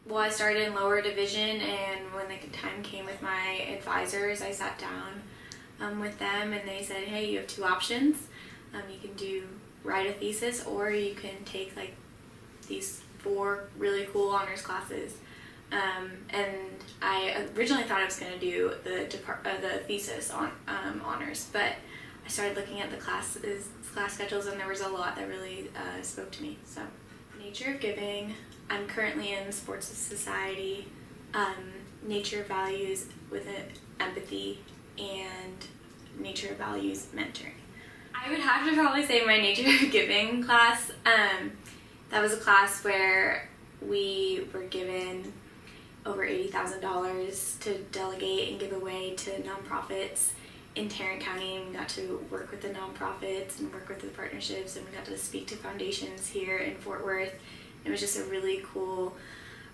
Well, I started in lower division, and when the time came with my advisors, I sat down with them, and they said, hey, you have two options. You can write a thesis, or you can take like these 4 really cool honors classes. And I originally thought I was going to do the thesis on honors, but I started looking at the class schedules, and there was a lot that really spoke to me. So, nature of giving. I'm currently in sports society, nature of values with empathy, and nature of values mentoring. I would have to probably say my nature of giving class. That was a class where we were given over $80,000 to delegate and give away to nonprofits in Tarrant County, and we got to work with the nonprofits and work with the partnerships, and we got to speak to foundations here in Fort Worth. It was just a really cool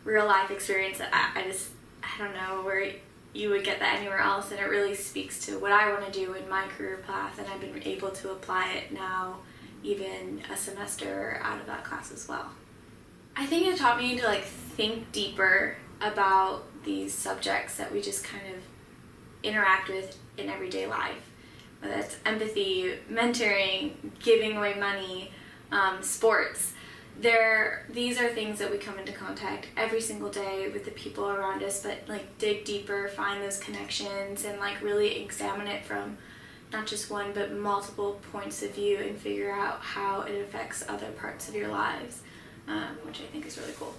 real life experience that I don't know where you would get that anywhere else, and it really speaks to what I want to do in my career path, and I've been able to apply it now even a semester out of that class as well. I think it taught me to think deeper about these subjects that we just kind of interact with in everyday life, whether it's empathy, mentoring, giving away money, sports. These are things that we come into contact every single day with the people around us, but dig deeper, find those connections, and really examine it from not just one but multiple points of view and figure out how it affects other parts of your lives, which I think is really cool.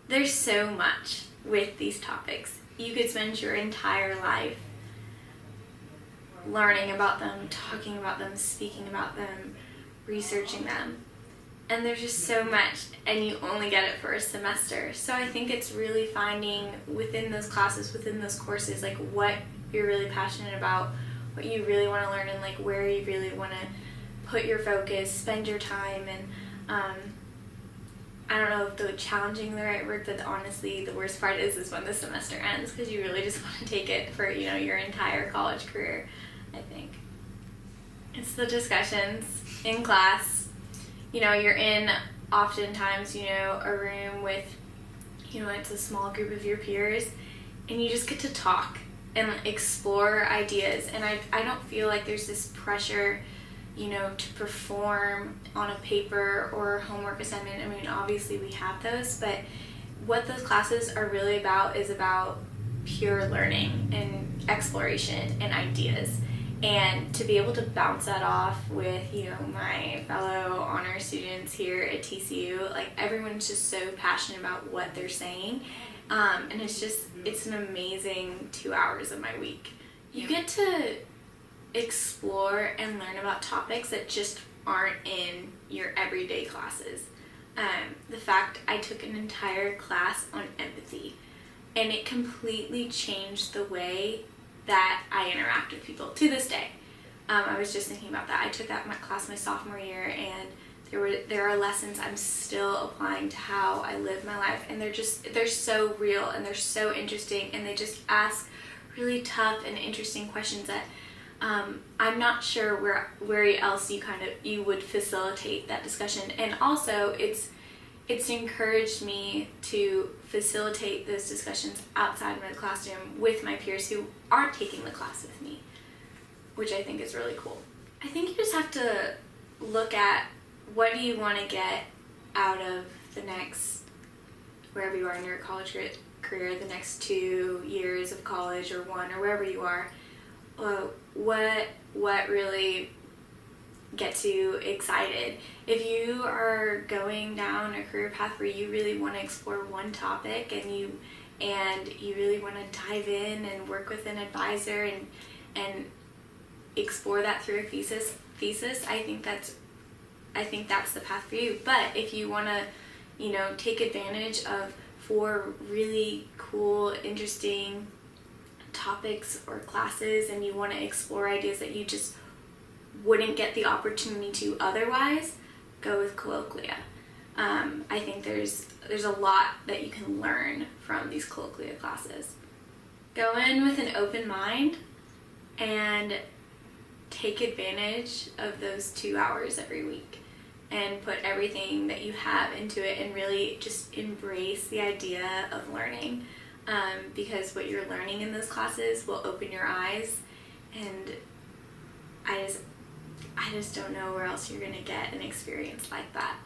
There's so much with these topics. You could spend your entire life learning about them, talking about them, speaking about them, researching them. And there's just so much, and you only get it for a semester. So I think it's really finding within those classes, within those courses, what you're really passionate about, what you really want to learn, and where you really want to put your focus, spend your time. And I don't know if the challenging the right word, but honestly the worst part is when the semester ends, because you really just want to take it for your entire college career. I think it's the discussions in class. You're in oftentimes, a room with, it's a small group of your peers, and you just get to talk and explore ideas. And I don't feel like there's this pressure, to perform on a paper or homework assignment. I mean, obviously we have those, but what those classes are really about is about pure learning and exploration and ideas. And to be able to bounce that off with, my fellow honor students here at TCU, everyone's just so passionate about what they're saying. And it's an amazing 2 hours of my week. You get to explore and learn about topics that just aren't in your everyday classes. The fact I took an entire class on empathy, and it completely changed the way that I interact with people to this day. I was just thinking about that. I took that class my sophomore year, and there are lessons I'm still applying to how I live my life, and they're so real, and they're so interesting, and they just ask really tough and interesting questions that I'm not sure where else you would facilitate that discussion. And also it's encouraged me to facilitate those discussions outside of my classroom with my peers who aren't taking the class with me, which I think is really cool. I think you just have to look at what do you want to get out of the next, wherever you are in your college career, the next 2 years of college, or 1, or wherever you are. What really gets you excited. If you are going down a career path where you really want to explore one topic, and you really want to dive in and work with an advisor and explore that through a thesis, I think that's the path for you. But if you want to, take advantage of 4 really cool, interesting topics or classes, and you want to explore ideas that you just wouldn't get the opportunity to otherwise, go with Colloquia. I think there's a lot that you can learn from these Colloquia classes. Go in with an open mind and take advantage of those 2 hours every week. and put everything that you have into it and really just embrace the idea of learning, because what you're learning in those classes will open your eyes, and I just don't know where else you're going to get an experience like that.